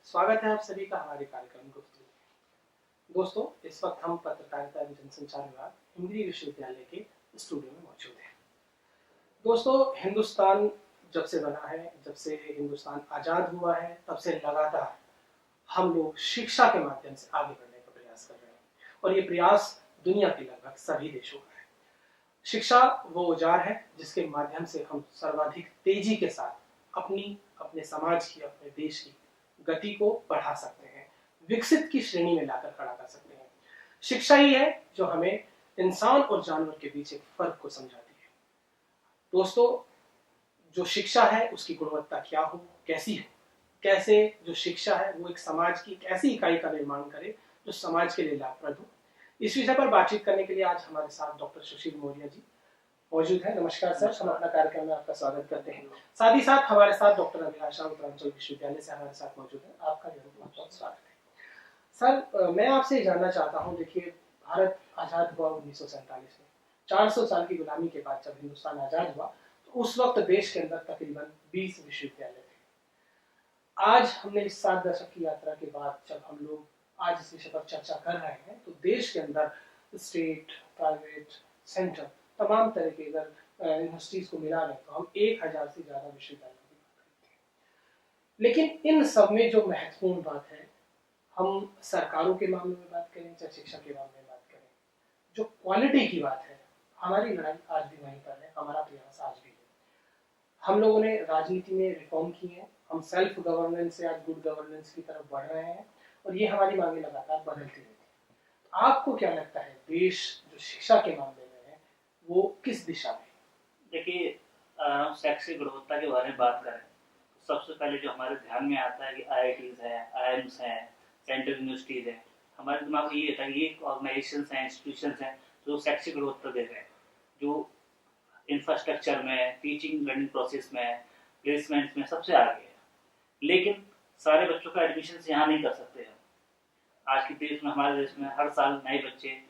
स्वागत है आप सभी का हमारे कार्यक्रम गुफ्तगू में। दोस्तों, इस वक्त हम पत्रकारिता एवं जनसंचार विभाग हिंदी विश्वविद्यालय के स्टूडियो में मौजूद हैं। दोस्तों, हिंदुस्तान जब से बना है, जब से हिंदुस्तान आजाद हुआ है, तब से लगातार हम लोग शिक्षा के माध्यम से आगे बढ़ने का प्रयास कर रहे हैं और ये प्रयास दुनिया के लगभग सभी देशों का है। शिक्षा वो औजार है जिसके माध्यम से हम सर्वाधिक तेजी के साथ अपने समाज की, अपने देश की गति को बढ़ा सकते हैं, विकसित की श्रेणी में लाकर खड़ा कर सकते हैं। शिक्षा ही है जो हमें इंसान और जानवर के बीच एक फर्क को समझाती है। दोस्तों, जो शिक्षा है उसकी गुणवत्ता क्या हो, कैसी हो, कैसे जो शिक्षा है वो एक समाज की एक ऐसी इकाई का निर्माण करे जो समाज के लिए लाभप्रद हो। इस विषय पर बातचीत करने के लिए आज हमारे साथ डॉक्टर सुशील मौर्य जी मौजूद है। नमस्कार सर, हम अपना कार्यक्रम में आपका स्वागत करते हैं। साथ ही साथ हमारे साथ डॉक्टर अभिलाषा उत्तरांचल विश्वविद्यालय से हमारे साथ मौजूद है। आपका बहुत बहुत स्वागत है सर। मैं आपसे जानना चाहता हूं, देखिए, भारत आजाद हुआ 1947 में। 400 साल की गुलामी के बाद जब हिंदुस्तान आजाद हुआ तो उस वक्त देश के अंदर तकरीबन 20 विश्वविद्यालय थे। आज हमने इस 7 दशक की यात्रा के बाद जब हम लोग आज इस विषय पर चर्चा कर रहे हैं तो देश के अंदर स्टेट, प्राइवेट, सेंटर, तमाम तरह के अगर यूनिवर्सिटीज को मिला लें तो हम 1000 से ज्यादा विश्वविद्यालयों की बात करते हैं। लेकिन इन सब में जो महत्वपूर्ण बात है, हम सरकारों के मामले में बात करें चाहे शिक्षा के मामले में बात करें, जो क्वालिटी की बात है, हमारी लड़ाई आज भी वहीं पर है, हमारा प्रयास आज भी है। हम लोगों ने राजनीति में रिफॉर्म किए हैं, हम सेल्फ गवर्नेंस से आज गुड गवर्नेंस की तरफ बढ़ रहे हैं और ये हमारी मांगे लगातार बदलती रहती है। आपको क्या लगता है, देश जो शिक्षा के मामले में है वो किस दिशा में? देखिए, शैक्षिक गुणवत्ता के बारे में बात करें तो सबसे पहले जो हमारे ध्यान में आता है कि आईआईटीज हैं, आईआईएम्स हैं, सेंट्रल यूनिवर्सिटीज हैं। हमारे दिमाग में ये था कि ये ऑर्गेनाइजेशन हैं, इंस्टीट्यूशन हैं जो शैक्षिक गुणवत्ता दे रहे हैं, जो इंफ्रास्ट्रक्चर में, टीचिंग लर्निंग प्रोसेस में, प्लेसमेंट में सबसे आगे है। लेकिन सारे बच्चों का एडमिशन यहाँ नहीं कर सकते हैं। आज के देश में, हमारे देश में हर साल नए बच्चे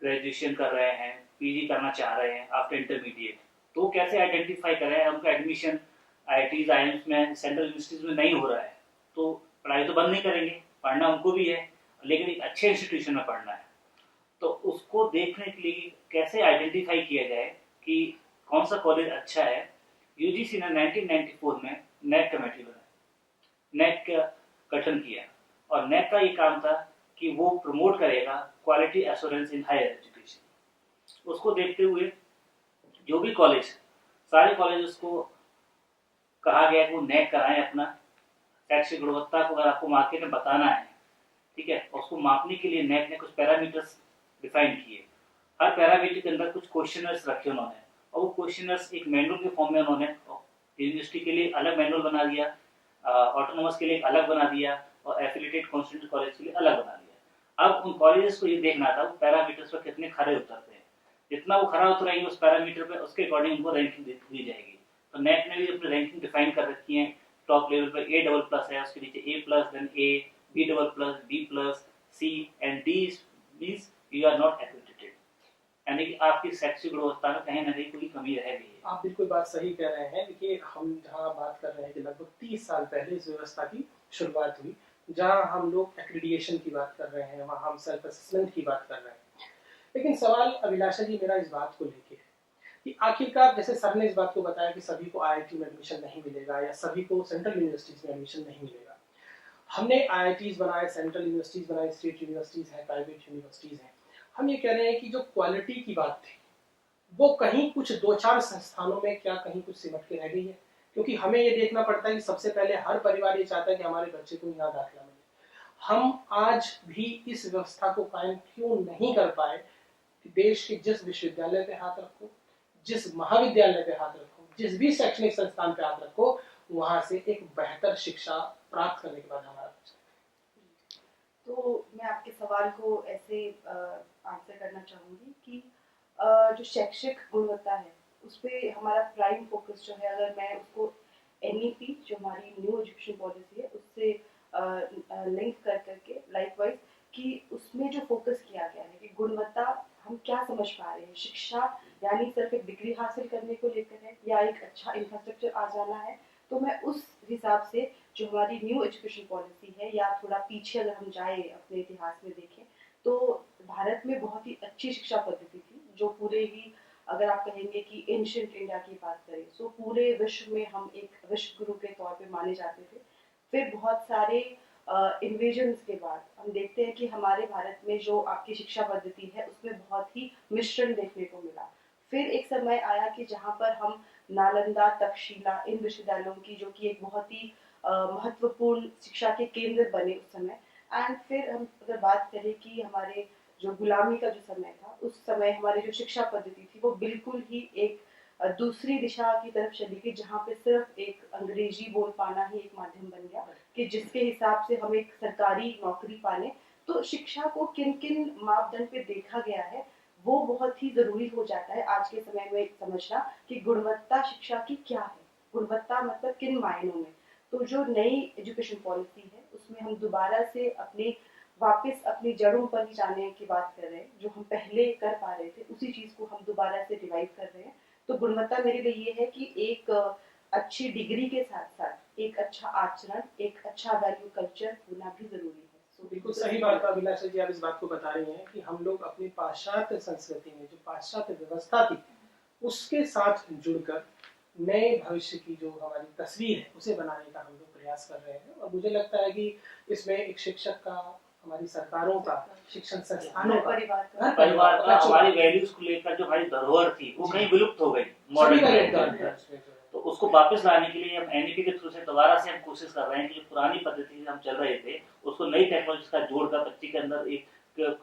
ग्रेजुएशन कर रहे हैं, पीजी करना चाह रहे हैं आफ्टर इंटरमीडिएट। तो कैसे आइडेंटिफाई करें उनका एडमिशन आईआईटीज, आईआईएम्स में, सेंट्रल यूनिवर्सिटीज में नहीं हो रहा है तो पढ़ाई तो बंद नहीं करेंगे, पढ़ना उनको भी है, लेकिन एक अच्छे इंस्टीट्यूशन में पढ़ना है। तो उसको देखने के लिए कैसे आइडेंटिफाई किया जाए कि कौन सा कॉलेज अच्छा है। यूजीसी ने 1994 में नेट कमेटी बनाई, नेट का गठन किया और नेट का ये काम था कि वो प्रमोट करेगा quality assurance in higher education. उसको देखते हुए जो भी कॉलेज, सारे कॉलेज को कहा गया कि वो नेट कराएं अपना शैक्षिक गुणवत्ता को। अगर आपको मार्केट में बताना है, ठीक है, उसको मापने के लिए नेट ने कुछ पैरामीटर्स डिफाइन किए। हर पैरामीटर के अंदर कुछ क्वेश्चनर्स रखे उन्होंने और वो क्वेश्चनर्स एक मैनुअल के फॉर्म में उन्होंने यूनिवर्सिटी के लिए अलग मैनुअल बना दिया, ऑटोनोमस के लिए अलग बना दिया और एफिलिएटेड कॉन्स्टिट्यूट कॉलेज के लिए अलग बना दिया। अब उन कॉलेजेस को ये देखना था वो पैरामीटर्स पर कितने खरे उतरते हैं। जितना वो खरा उतरेंगे उस पैरामीटर पे, उसके अकॉर्डिंग उनको रैंकिंग दी जाएगी। तो नेट ने भी अपनी रैंकिंग डिफाइन कर रखी है। टॉप लेवल पर A++ है, उसके नीचे A+, then A, B++, B+, C and D means you are not accredited, यानी कि आपकी शैक्षिक गुणवत्ता में कहीं ना कहीं कोई कमी रह गई है। आप बिल्कुल बात सही कह रहे हैं। देखिए, हम जहाँ बात कर रहे हैं कि लगभग 30 साल पहले इस व्यवस्था की शुरुआत हुई, जहाँ हम लोग एक्रीडिएशन की बात कर रहे हैं, वहाँ हम सेल्फ असेसमेंट की बात कर रहे हैं। लेकिन सवाल अभिलाषा जी मेरा इस बात को लेके है कि आखिरकार, जैसे सर ने इस बात को बताया कि सभी को आईआईटी में एडमिशन नहीं मिलेगा या सभी को सेंट्रल यूनिवर्सिटीज में एडमिशन नहीं मिलेगा। हमने आईआईटीज बनाए, सेंट्रल यूनिवर्सिटीज बनाए, स्टेट यूनिवर्सिटीज हैं, प्राइवेट यूनिवर्सिटीज हैं। हम ये कह रहे हैं कि जो क्वालिटी की बात थी वो कहीं कुछ 2-4 संस्थानों में क्या कहीं कुछ सिमट के रह गई है, क्योंकि हमें ये देखना पड़ता है कि सबसे पहले हर परिवार ये चाहता है कि हमारे बच्चे को यहाँ दाखिला मिले। हम आज भी इस व्यवस्था को कायम क्यों नहीं कर पाए कि देश के जिस विश्वविद्यालय पे हाथ रखो, जिस महाविद्यालय पे हाथ रखो, जिस भी शैक्षणिक संस्थान पे हाथ रखो, वहां से एक बेहतर शिक्षा प्राप्त करने के बाद हमारा बच्चा। तो मैं आपके सवाल को ऐसे आंसर करना चाहूँगी कि जो शैक्षिक गुणवत्ता है उस पर हमारा प्राइम फोकस जो है, अगर मैं उसको एनईपी जो हमारी न्यू एजुकेशन पॉलिसी है उससे लिंक कर करके लाइकवाइज कि उसमें जो फोकस किया गया है कि गुणवत्ता हम क्या समझ पा रहे हैं। शिक्षा यानी सिर्फ एक डिग्री हासिल करने को लेकर है या एक अच्छा इंफ्रास्ट्रक्चर आ जाना है, तो मैं उस हिसाब से जो हमारी न्यू एजुकेशन पॉलिसी है, या थोड़ा पीछे अगर हम जाए अपने इतिहास में देखें, तो भारत में बहुत ही अच्छी शिक्षा पद्धति थी, जो पूरे ही, अगर आप कहेंगे कि एंशिएंट इंडिया की बात करें, तो पूरे विश्व में हम एक विश्व गुरु के तौर पे माने जाते थे। फिर बहुत सारे इन्वेजन्स के बाद हम देखते हैं कि हमारे भारत में जो आपकी शिक्षा पद्धति है उसमें बहुत ही मिश्रण देखने को मिला। फिर एक समय आया कि जहाँ पर हम नालंदा, तक्षशिला, इन विश्वविद्यालयों की, जो कि एक बहुत ही महत्वपूर्ण शिक्षा के केंद्र बने उस समय। एंड फिर हम अगर बात करें कि हमारे जो गुलामी का जो समय था, उस समय हमारी जो शिक्षा पद्धति थी वो बिल्कुल ही एक दूसरी दिशा की तरफ चली गई, जहाँ पे सिर्फ एक अंग्रेजी बोल पाना ही एक माध्यम बन गया कि जिसके हिसाब से हम एक सरकारी नौकरी पाने। तो शिक्षा को किन किन मापदंड पे देखा गया है वो बहुत ही जरूरी हो जाता है आज के समय में समझना कि गुणवत्ता शिक्षा की क्या है, गुणवत्ता मतलब किन मायनों में। तो जो नई एजुकेशन पॉलिसी है उसमें हम दोबारा से अपने वापस अपनी जड़ों पर ही जाने की बात कर रहे हैं, जो हम पहले कर पा रहे थे उसी चीज को हम दोबारा से रिवाइव कर रहे हैं। तो गुणवत्ता मेरे लिए ये है कि एक अच्छी डिग्री के साथ साथ एक अच्छा आचरण, एक अच्छा वैल्यू कल्चर होना भी जरूरी है। बिल्कुल सही बात अभिलाषा जी आप इस बात को बता रही हैं कि हम लोग अपनी पाश्चात्य संस्कृति में जो पाश्चात्य व्यवस्था थी उसके साथ जुड़कर नए भविष्य की जो हमारी तस्वीर है उसे बनाने का हम लोग प्रयास कर रहे हैं। और मुझे लगता है कि इसमें एक शिक्षक का, हमारी सरकारों का, शिक्षण संस्थानों का, परिवार का, हमारी वैल्यूज को लेकर जो हमारी धरोहर थी वो कहीं विलुप्त हो गई मॉडर्न। तो उसको वापस लाने के लिए हम एनईपी के थ्रू से दोबारा से हम कोशिश कर रहे हैं कि जो पुरानी पद्धति से हम चल रहे थे उसको नई टेक्नोलॉजी का जोड़कर बच्चे के अंदर एक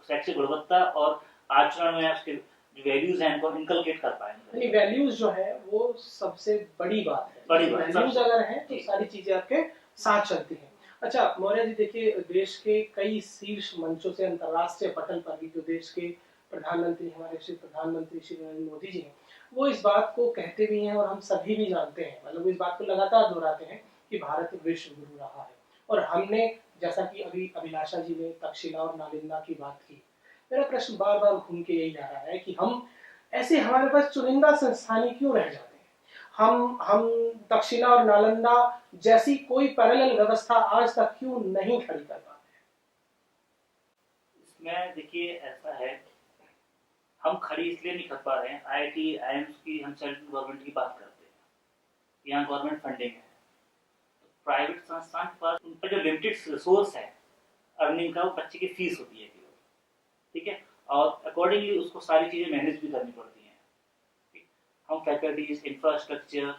शैक्षिक गुणवत्ता और आचरण में उसके जो वैल्यूज हैं उनको इनकलकेट कर पाएंगे। वैल्यूज जो है वो सबसे बड़ी बात है। वैल्यूज अगर है तो सारी चीजें आपके साथ चलती हैं। अच्छा मौर्य जी, देखिए देश के कई शीर्ष मंचों से अंतर्राष्ट्रीय पटल पर भी जो देश के प्रधानमंत्री, हमारे श्री प्रधानमंत्री श्री नरेंद्र मोदी जी हैं, वो इस बात को कहते भी हैं और हम सभी भी जानते हैं, मतलब इस बात को लगातार दोहराते हैं कि भारत विश्व गुरु रहा है। और हमने, जैसा कि अभी अभिलाषा जी ने तक्षशिला और नालंदा की बात की, मेरा प्रश्न बार बार घूम के यही जा रहा है कि हम ऐसे, हमारे पास चुनिंदा संस्थान क्यों रह जाते हैं। हम तक्षशिला और नालंदा जैसी कोई पैरेलल व्यवस्था आज तक क्यों नहीं खड़ी कर पाते। इसमें देखिए ऐसा है, हम खड़ी इसलिए नहीं कर पा रहे हैं। आईआईटी आईएम्स की हम सेंट्रल गवर्नमेंट की बात करते हैं, यहाँ गवर्नमेंट फंडिंग है। प्राइवेट संस्थान के पास उन पर जो लिमिटेड रिसोर्स है अर्निंग का, वो बच्चे की फीस होती है केवल, ठीक है, और अकॉर्डिंगली उसको सारी चीजें मैनेज भी करनी पड़ती हैं। हम फैकल्टीज, इंफ्रास्ट्रक्चर,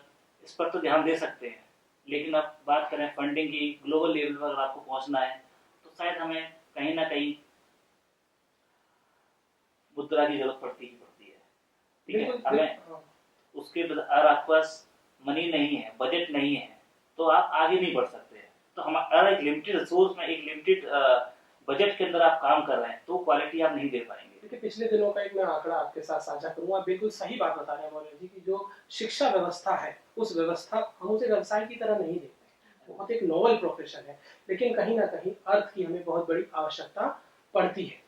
इस पर तो ध्यान दे सकते हैं, लेकिन अब बात करें फंडिंग की, ग्लोबल लेवल पर अगर आपको पहुंचना है तो शायद हमें कहीं ना कहीं मुद्रा की जरूरत पड़ती है, ठीक है। हमें उसके अगर आपके पास मनी नहीं है, बजट नहीं है, तो आप आगे नहीं बढ़ सकते हैं। तो हम अगर एक लिमिटेड रिसोर्स में, एक लिमिटेड बजट के अंदर आप काम कर रहे हैं तो क्वालिटी आप नहीं दे पाएंगे। देखिए पिछले दिनों का एक मैं आंकड़ा आपके साथ साझा करूंगा, बिल्कुल सही बात बता रहे हैं मौर्य जी की जो शिक्षा व्यवस्था है, उस व्यवस्था हम उसे व्यवसाय की तरह नहीं देखते, बहुत एक नोबल प्रोफेशन है, लेकिन कहीं ना कहीं अर्थ की हमें बहुत बड़ी आवश्यकता पड़ती है।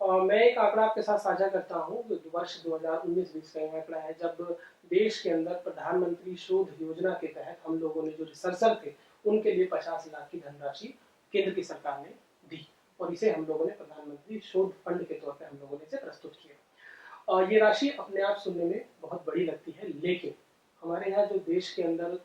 और मैं एक आंकड़ा आपके साथ साझा करता हूँ, वर्ष 2019-20 का आंकड़ा है, जब देश के अंदर प्रधानमंत्री शोध योजना के तहत हम लोगों ने जो रिसर्चर थे उनके लिए 50 लाख की धनराशि केंद्र की सरकार ने दी, और इसे हम लोगों ने प्रधानमंत्री शोध फंड के तौर पे हम लोगों ने इसे प्रस्तुत किया। और ये राशि अपने आप सुनने में बहुत बड़ी लगती है, लेकिन हमारे यहाँ जो देश के अंदर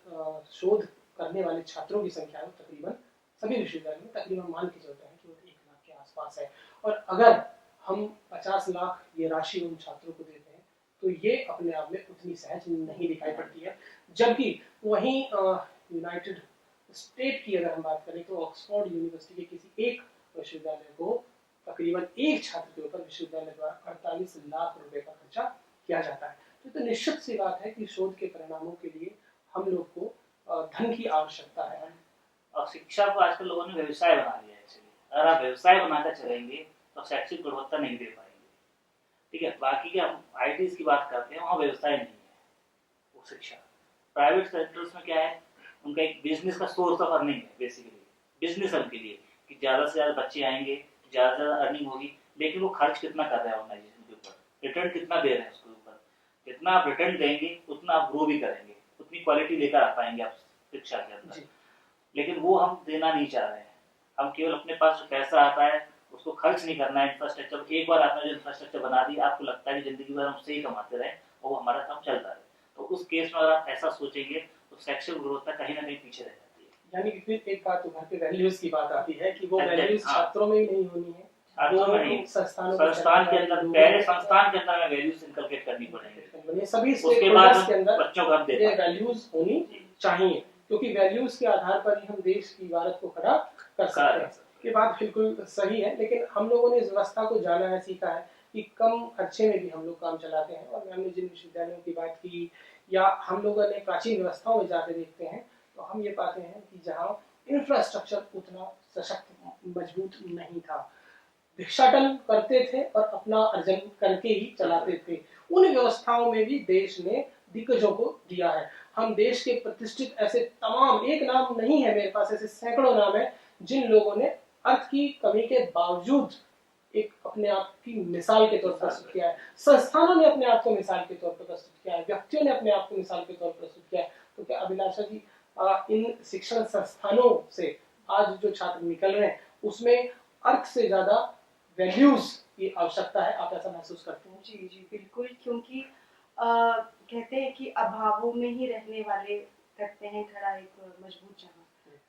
शोध करने वाले छात्रों की संख्या है तकरीबन सभी विश्वविद्यालयों में तकरीबन मान के चलते हैं कि वो 1 लाख के आसपास है। और अगर हम 50 लाख ये राशि उन छात्रों को देते हैं तो ये अपने आप में उतनी सहज नहीं दिखाई पड़ती है। जबकि वहीं यूनाइटेड स्टेट की अगर हम बात करें तो ऑक्सफोर्ड यूनिवर्सिटी के किसी एक विश्वविद्यालय को तकरीबन एक छात्र के ऊपर विश्वविद्यालय द्वारा 48 लाख रुपए का खर्चा किया जाता है। तो निश्चित सी बात है कि शोध के परिणामों के लिए हम लोग को धन की आवश्यकता है। और शिक्षा को आजकल लोगों ने व्यवसाय बना लिया है। एक्चुअली अगर आप व्यवसाय बनाकर चलेंगे तो शैक्षिक गुणवत्ता नहीं दे पाएंगे, ठीक है। बाकी के हम आईटीज की बात करते हैं, वहाँ व्यवसाय नहीं है, वो शिक्षा। प्राइवेट सेक्टर्स में क्या है, उनका एक बिजनेस का सोर्स ऑफ अर्निंग है, बेसिकली बिजनेस के लिए कि ज़्यादा से ज़्यादा बच्चे आएंगे, ज़्यादा से ज़्यादा अर्निंग होगी, लेकिन वो खर्च कितना कर रहे हैं ऑर्गेनाइजेशन के ऊपर, रिटर्न कितना दे रहे हैं उसके ऊपर। जितना आप रिटर्न देंगे उतना आप ग्रो भी करेंगे, उतनी क्वालिटी लेकर आ पाएंगे आप शिक्षा के अंदर, जी। लेकिन वो हम देना नहीं चाह रहे हैं। हम केवल अपने पास जो पैसा आता है उसको खर्च नहीं करना है इंफ्रास्ट्रक्चर। एक बार आपने जो इंफ्रास्ट्रक्चर बना दिया, आपको लगता है कि जिंदगी भर हम उससे ही कमाते रहे और वो हमारा काम चलता रहे, तो उस केस में अगर आप ऐसा सोचेंगे तो शैक्षिक गुणवत्ता कहीं ना कहीं पीछे रह जाती है। यानी कि फिर एक बात उभर के वैल्यूज की बात आती है कि वो Exactly, वैल्यूज हाँ। छात्रों में ही नहीं होनी है, छात्रों में वो नहीं, संस्थानों संस्थान के अंदर, पहले संस्थान के अंदर वैल्यूज इनकलकेट करनी पड़ेंगी, सभी उसके बाद स्टेकहोल्डर्स के अंदर बच्चों को हम दे ये पाएंगे। वैल्यूज होनी चाहिए, क्योंकि वैल्यूज के आधार पर ही हम देश की इबारत को खड़ा कर सकते हैं। ये बात बिल्कुल सही है, लेकिन हम लोगों ने इस व्यवस्था को जाना है, सीखा है कि कम खर्चे में भी हम लोग काम चलाते हैं। और हमने जिन विश्वविद्यालयों की बात की या हम लोगों ने प्राचीन व्यवस्थाओं में जाकर देखते हैं, तो हम ये पाते हैं कि जहाँ इंफ्रास्ट्रक्चर उतना सशक्त मजबूत नहीं था, भिक्षाटन करते थे और अपना अर्जन करके ही चलाते थे। उन व्यवस्थाओं में भी देश ने दिग्गजों को दिया है। हम देश के प्रतिष्ठित ऐसे तमाम, एक नाम नहीं है मेरे पास, ऐसे सैकड़ों नाम है जिन लोगों ने अर्थ की कमी के बावजूद एक अपने आप की मिसाल के तौर पर प्रस्तुत किया है। संस्थानों ने अपने आप को मिसाल के तौर पर प्रस्तुत किया है, व्यक्तियों ने अपने आप को मिसाल के तौर पर प्रस्तुत किया है। तो क्या अभिलाषा जी, इन शिक्षण संस्थानों से आज जो छात्र निकल रहे हैं उसमें अर्थ से ज्यादा वैल्यूज की आवश्यकता है, आप ऐसा महसूस करते हैं? जी जी बिल्कुल, क्योंकि कहते हैं कि अभावों में ही रहने वाले करते हैं खड़ा एक मजबूत जहां।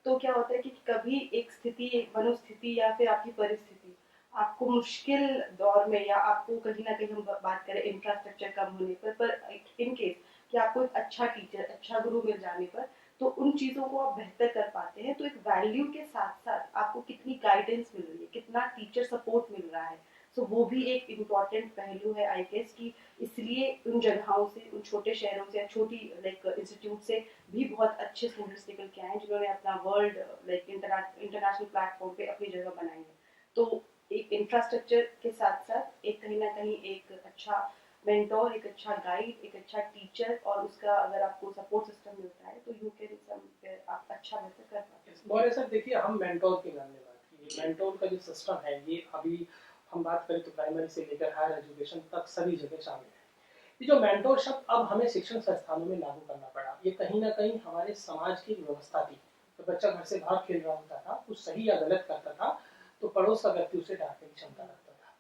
तो क्या होता है कि कभी एक स्थिति, एक मनोस्थिति या फिर आपकी परिस्थिति आपको मुश्किल दौर में, या आपको कहीं ना कहीं हम बात करें इंफ्रास्ट्रक्चर कम होने पर इन केस कि आपको एक अच्छा टीचर, अच्छा गुरु मिल जाने पर, तो उन चीज़ों को आप बेहतर कर पाते हैं। तो एक वैल्यू के साथ साथ आपको कितनी गाइडेंस मिल रही है, कितना टीचर सपोर्ट मिल रहा है, सो वो भी एक इम्पॉर्टेंट पहलू है आई गेस। कि इसलिए उन जगहों से, उन छोटे शहरों से या छोटी लाइक इंस्टीट्यूट से भी बहुत अच्छे स्टूडेंट्स निकल के आए हैं जिन्होंने अपना वर्ल्ड लाइक इंटरनेशनल प्लेटफॉर्म पे अपनी जगह बनाई है। तो एक इंफ्रास्ट्रक्चर के साथ साथ एक कहीं ना कहीं एक अच्छा मेंटोर, एक अच्छा गाइड, एक अच्छा टीचर, और उसका अगर आपको सपोर्ट सिस्टम मिलता है तो यू कैन आप अच्छा बेहतर कर पाते हैं। मौर्य सर, देखिए हम मेंटोर की हमने बात की, मेंटोर का जो सिस्टम है ये अभी हम बात करें तो प्राइमरी से लेकर हायर एजुकेशन तक सभी जगह शामिल है। ये जो मेंटोर शब्द अब हमें शिक्षण संस्थानों में लागू करना पड़ा, ये कहीं ना कहीं हमारे समाज की व्यवस्था थी। तो बच्चा घर से बाहर खेल रहा होता था, कुछ सही या गलत करता था तो पड़ोस का व्यक्ति उसे डांटने की क्षमता रखता था।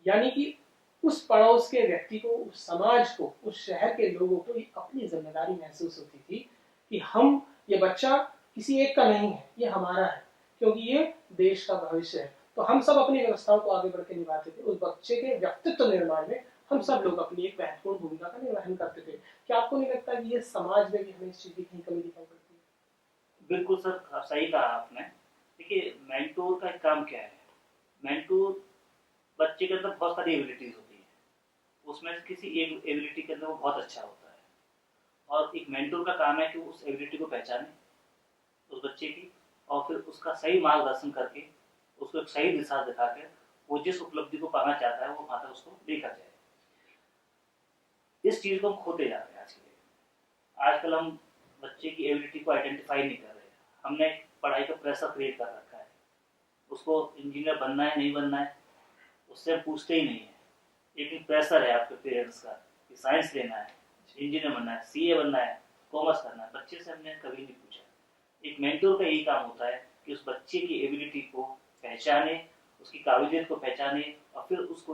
यानी कि उस पड़ोस के व्यक्ति को, उस समाज को, उस शहर के लोगों को ये अपनी जिम्मेदारी महसूस होती थी कि हम, ये बच्चा किसी एक का नहीं है, ये हमारा है, क्योंकि ये देश का भविष्य है। तो हम सब अपनी व्यवस्थाओं को आगे बढ़ के निभाते थे। उस बच्चे के व्यक्तित्व निर्माण में हम सब लोग अपनी एक महत्वपूर्ण भूमिका का निर्वहन करते थे। क्या आपको नहीं लगता कि ये समाज में भी हमें इस चीज की कहीं कमी दिखाई पड़ती है? बिल्कुल सर, सही कहा आपने। देखिए, मेंटोर का काम क्या है? मेंटोर, बच्चे के अंदर बहुत सारी एबिलिटीज होती है, उसमें से किसी एक एबिलिटी के अंदर वो बहुत अच्छा होता है, और एक मेंटोर का काम है कि वो उस एबिलिटी को पहचाने उस बच्चे की, और फिर उसका सही मार्गदर्शन करके उसको एक सही दिशा दिखा के वो जिस उपलब्धि को पाना चाहता है वो वहां तक उसको देखा जाए। इस चीज को हम खोते जा रहे हैं आजकल हम बच्चे की एबिलिटी को आइडेंटिफाई नहीं कर रहे। हमने पढ़ाई का प्रेशर क्रिएट कर रखा है, उसको इंजीनियर बनना है नहीं बनना है उससे हम पूछते ही नहीं है। लेकिन प्रेशर है आपके पेरेंट्स का कि साइंस लेना है, इंजीनियर बनना है, सीए बनना है, कॉमर्स करना है, बच्चे से हमने कभी नहीं पूछा। एक मेंटोर का यही काम होता है कि उस बच्चे की एबिलिटी को पहचाने, उसकी काबिलियत को पहचाने और फिर उसको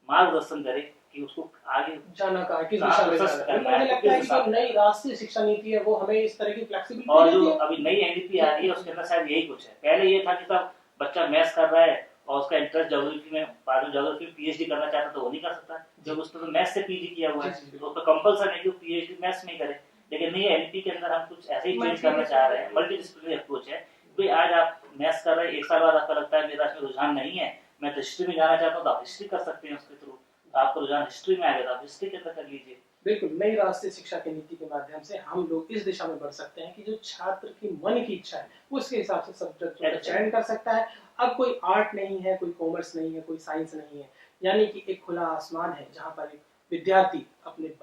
मार्गदर्शन करे कि उसको आगे जाना कहाँ, किस दिशा में जाना है। मुझे लगता है कि जो नई राष्ट्रीय शिक्षा नीति है वो हमें इस तरह की फ्लेक्सिबिलिटी और देती जो है। अभी नई एनडीपी आ रही है उसके अंदर शायद यही कुछ है। पहले ये था कि सब बच्चा मैथ्स कर रहा है और उसका इंटरेस्ट ज्योग्राफी में, बाद में ज्योग्राफी में पीएचडी करना चाहता तो वो नहीं कर सकता, जब उसने तो मैथ्स से पीजी किया हुआ है तो उसका कंपल्सन है कि वो पीएचडी मैथ्स में करे। लेकिन नई एनडीपी के अंदर हम कुछ ऐसे ही चेंज करना चाह रहे हैं, मल्टीडिसिप्लिनरी अप्रोच है। भाई आज आप मैथ्स कर रहे हैं, एक साल बाद आपका लगता है मेरा इसमें रुझान नहीं है, मैं तो हिस्ट्री में जाना चाहता हूँ, तो आप हिस्ट्री कर सकते हैं उसके थ्रू। आपका रुझान हिस्ट्री में आ गया तो आप हिस्ट्री के अंदर कर लीजिए। बिल्कुल, नई राष्ट्रीय शिक्षा की नीति के माध्यम से हम लोग इस दिशा में बढ़ सकते हैं कि जो छात्र की मन की इच्छा है उसके हिसाब से सब्जेक्टों का चयन कर सकता है। अब कोई आर्ट नहीं है, कोई कॉमर्स नहीं है, कोई साइंस नहीं है, यानी कि एक खुला आसमान है जहाँ पर एक विद्यार्थी अपने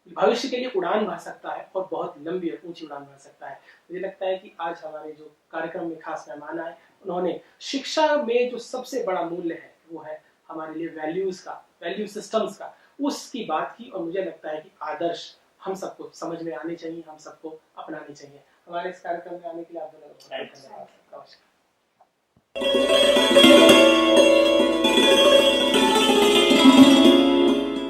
भविष्य के लिए उड़ान भर सकता है और बहुत लंबी और ऊंची उड़ान भर सकता है। मुझे लगता है कि आज हमारे जो कार्यक्रम में खास मेहमान आए उन्होंने शिक्षा में जो सबसे बड़ा मूल्य है वो है हमारे लिए वैल्यूज का, वैल्यू सिस्टम्स का, उसकी बात की। और मुझे लगता है कि आदर्श हम सबको समझ में आनी चाहिए, हम सबको अपनानी चाहिए। हमारे इस कार्यक्रम में आने के लिए आप दोनों का बहुत धन्यवाद। नमस्कार।